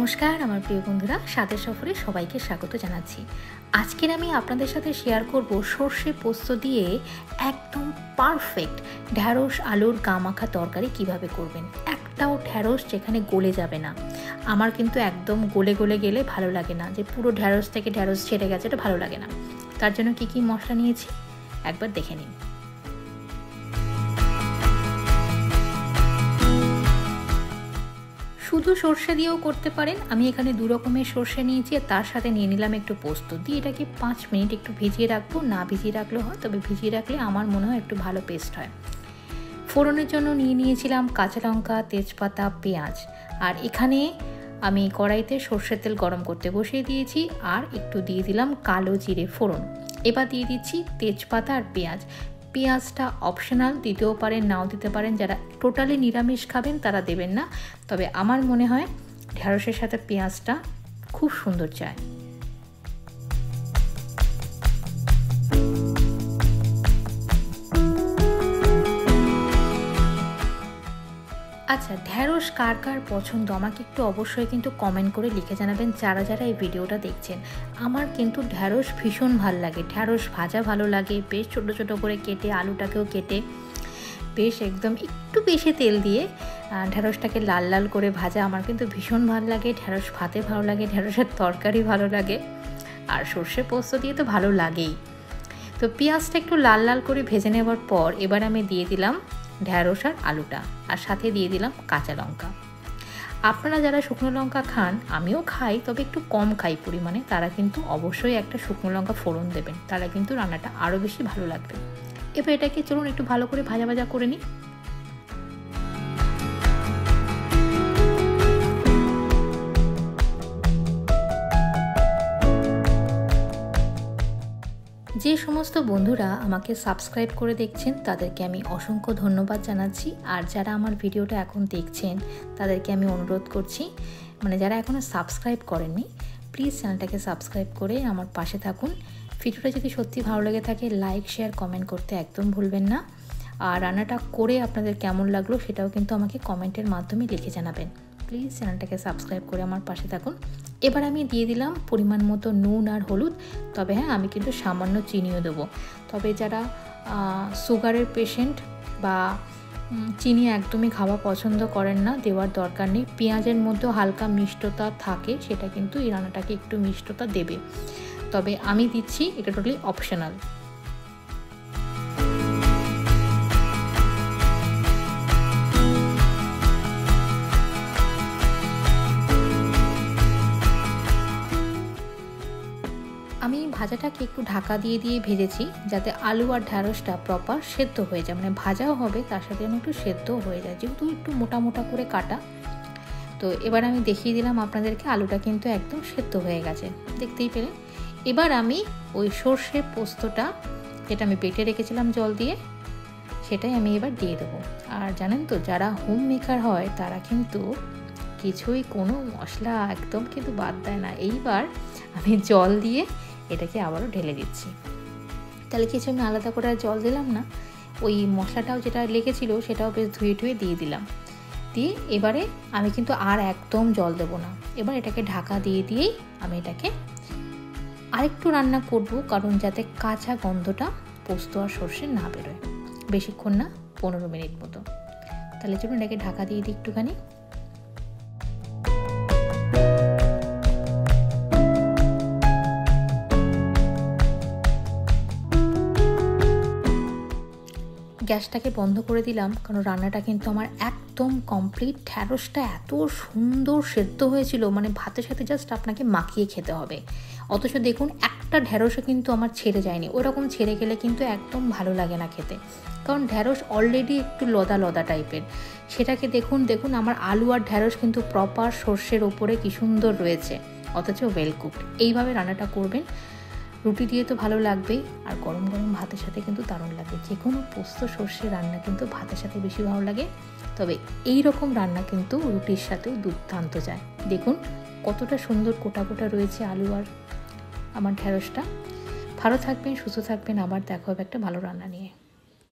নমস্কার আমার প্রিয় বন্ধুরা, স্বাদের সফরে সবাইকে স্বাগত জানাচ্ছি। আজকের আমি আপনাদের সাথে শেয়ার করব সর্ষে পোস্ত দিয়ে একদম পারফেক্ট ঢ্যাঁড়স আলুর গামাখা তরকারি কিভাবে করবেন। একটাও ঢ্যাঁড়স যেখানে গলে যাবে না। আমার কিন্তু একদম গলে গলে গেলে ভালো লাগে না, যে পুরো ঢ্যাঁড়স থেকে ঢ্যাঁড়স ছেড়ে গেছে, এটা ভালো লাগে না। তার জন্য কি কি মশলা নিয়েছি একবার দেখে নিন। শুধু সর্ষে দিয়েও করতে পারেন। আমি এখানে দু রকমের সর্ষে নিয়েছি, আর তার সাথে নিয়ে নিলাম একটু পোস্ত দিয়ে এটাকে 5 মিনিট একটু ভিজিয়ে রাখবো। না ভিজিয়ে রাখলেও হয়, তবে ভিজিয়ে রাখলে আমার মনে হয় একটু ভালো পেস্ট হয়। ফোড়নের জন্য নিয়ে নিয়েছিলাম কাঁচা লঙ্কা, তেজপাতা, পেঁয়াজ। আর এখানে আমি কড়াইতে সর্ষের তেল গরম করতে বসিয়ে দিয়েছি, আর একটু দিয়ে দিলাম কালো জিরে ফোড়ন। এবার দিয়ে দিচ্ছি তেজপাতা আর পেঁয়াজ। পেঁয়াজটা অপশনাল, দিতেও পারেন নাও দিতে পারেন। যারা টোটালি নিরামিষ খাবেন তারা দেবেন না, তবে আমার মনে হয় ঢ্যাঁড়সের সাথে পেঁয়াজটা খুব সুন্দর যায়। আচ্ছা, ঢ্যাঁড়স কার কার পছন্দ আমাকে একটু অবশ্যই কিন্তু কমেন্ট করে লিখে জানাবেন, যারা যারা এই ভিডিওটা দেখছেন। আমার কিন্তু ঢ্যাঁড়স ভীষণ ভালো লাগে। ঢ্যাঁড়স ভাজা ভালো লাগে, বেশ ছোটো ছোটো করে কেটে, আলুটাকেও কেটে বেশ একদম একটু বেশি তেল দিয়ে ঢ্যাঁড়সটাকে লাল লাল করে ভাজা আমার কিন্তু ভীষণ ভালো লাগে। ঢ্যাঁড়স ভাতে ভালো লাগে, ঢ্যাঁড়সের তরকারি ভালো লাগে, আর সর্ষে পোস্ত দিয়ে তো ভালো লাগেই। তো পেঁয়াজটা একটু লাল লাল করে ভেজে নেওয়ার পর এবার আমি দিয়ে দিলাম ঢ্যাঁড়স আর আলুটা, আর সাথে দিয়ে দিলাম কাঁচা লঙ্কা। আপনারা যারা শুকনো লঙ্কা খান, আমিও খাই তবে একটু কম খাই পরিমাণে, তারা কিন্তু অবশ্যই একটা শুকনো লঙ্কা ফোড়ন দেবেন, তারা কিন্তু রান্নাটা আরও বেশি ভালো লাগবে। এবার এটাকে চলুন একটু ভালো করে ভাজা ভাজা করে নিই। যে সমস্ত বন্ধুরা আমাকে সাবস্ক্রাইব করে দেখছেন তাদেরকে আমি অসংখ্য ধন্যবাদ জানাচ্ছি। আর যারা আমার ভিডিওটা এখন দেখছেন তাদেরকে আমি অনুরোধ করছি, যারা এখনও সাবস্ক্রাইব করেননি, প্লিজ চ্যানেলটাকে সাবস্ক্রাইব করে আমার পাশে থাকুন। ভিডিওটা যদি সত্যি ভালো লেগে থাকে লাইক, শেয়ার, কমেন্ট করতে একদম ভুলবেন না। আর রান্নাটা করে আপনাদের কেমন লাগলো সেটাও কিন্তু আমাকে কমেন্টের মাধ্যমে লিখে জানাবেন। প্লিজ চ্যানেলটাকে সাবস্ক্রাইব করে আমার পাশে থাকুন। এবার আমি দিয়ে দিলাম পরিমাণ মতো নুন আর হলুদ, তবে হ্যাঁ আমি কিন্তু সামান্য চিনিও দেবো। তবে যারা সুগারের পেশেন্ট বা চিনি একদমই খাওয়া পছন্দ করেন না, দেওয়ার দরকার নেই। পেঁয়াজের মধ্যেও হালকা মিষ্টতা থাকে, সেটা কিন্তু এই রান্নাটাকে একটু মিষ্টতা দেবে, তবে আমি দিচ্ছি, এটা টোটালি অপশনাল। আমি ভাজাটাকে একটু ঢাকা দিয়ে ভেজেছি, যাতে আলু আর ঢ্যাঁড়সটা প্রপার সেদ্ধ হয়ে যায়, ভাজাও হবে তার সাথে যেন একটু সেদ্ধও হয়ে যায়, যেহেতু একটু মোটা মোটা করে কাটা। তো এবার আমি দেখিয়ে দিলাম আপনাদেরকে, আলুটা কিন্তু একদম সেদ্ধ হয়ে গেছে, দেখতেই পেলেন। এবার আমি ওই সর্ষে পোস্তটা যেটা আমি বেটে রেখেছিলাম জল দিয়ে, সেটাই আমি এবার দিয়ে দেবো। আর জানেন তো, যারা হোম মেকার হয় তারা কিন্তু কিছুই কোনো মশলা একদম কিন্তু বাদ দেয় না। এইবার আমি জল দিয়ে এটাকে আবারও ঢেলে দিচ্ছি, তাহলে কিছু আমি আলাদা করে জল দিলাম না। ওই মশলাটাও যেটা লেগেছিল সেটাও বেশ ধুয়ে ধুয়ে দিয়ে দিলাম। দিয়ে এবারে আমি কিন্তু আর একদম জল দেবো না। এবার এটাকে ঢাকা দিয়েই আমি এটাকে আরেকটু রান্না করব, কারণ যাতে কাঁচা গন্ধটা পোস্ত আর সর্ষে না বেরোয়। বেশিক্ষণ না, 15 মিনিট মতো। তাহলে চলুন এটাকে ঢাকা দিয়ে দিই একটুখানি। গ্যাসটাকে বন্ধ করে দিলাম, কারণ রান্নাটা কিন্তু আমার একদম কমপ্লিট। ঢ্যাঁড়সটা এত সুন্দর সেদ্ধ হয়েছিল, ভাতের সাথে জাস্ট আপনাকে মাখিয়ে খেতে হবে। অথচ দেখুন একটা ঢ্যাঁড়সও কিন্তু আমার ছেড়ে যায়নি। ওরকম ছেড়ে গেলে কিন্তু একদম ভালো লাগে না খেতে, কারণ ঢ্যাঁড়স অলরেডি একটু লদা লদা টাইপের। সেটাকে দেখুন আমার আলু আর ঢ্যাঁড়স কিন্তু প্রপার সর্ষের ওপরে কি সুন্দর রয়েছে, অথচ ওয়েল কুকড। এইভাবে রান্নাটা করবেন, রুটি দিয়ে তো ভালো লাগবেই, আর গরম গরম ভাতের সাথে কিন্তু দারুণ লাগে। যে কোনো পোস্ত সর্ষে রান্না কিন্তু ভাতের সাথে বেশি ভালো লাগে, তবে এই রকম রান্না কিন্তু রুটির সাথেও দুর্দান্ত যায়। দেখুন কতটা সুন্দর কোটা কোটা রয়েছে আলু আর আমার ঢ্যাঁড়সটা। ভালো থাকবেন, সুস্থ থাকবেন, আবার দেখা হবে একটা ভালো রান্না নিয়ে।